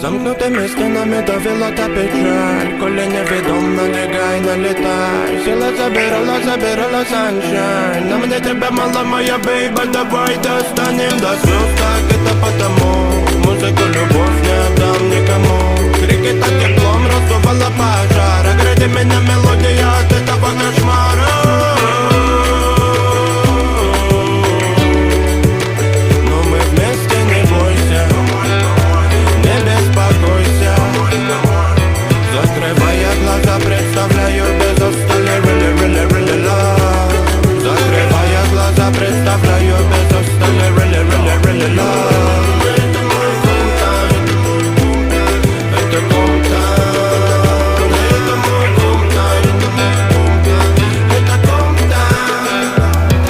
Замкнутими стінами довела та печаль, коли невідомо налягай, налітай. Сила забирала саншайн. Нам не тебе мала моя бейба, давай достанем до слез. Так это потому, музыку любовь не отдам никому. Крики так теплом раздувала пожар, огради меня мелодия от этого кошмара.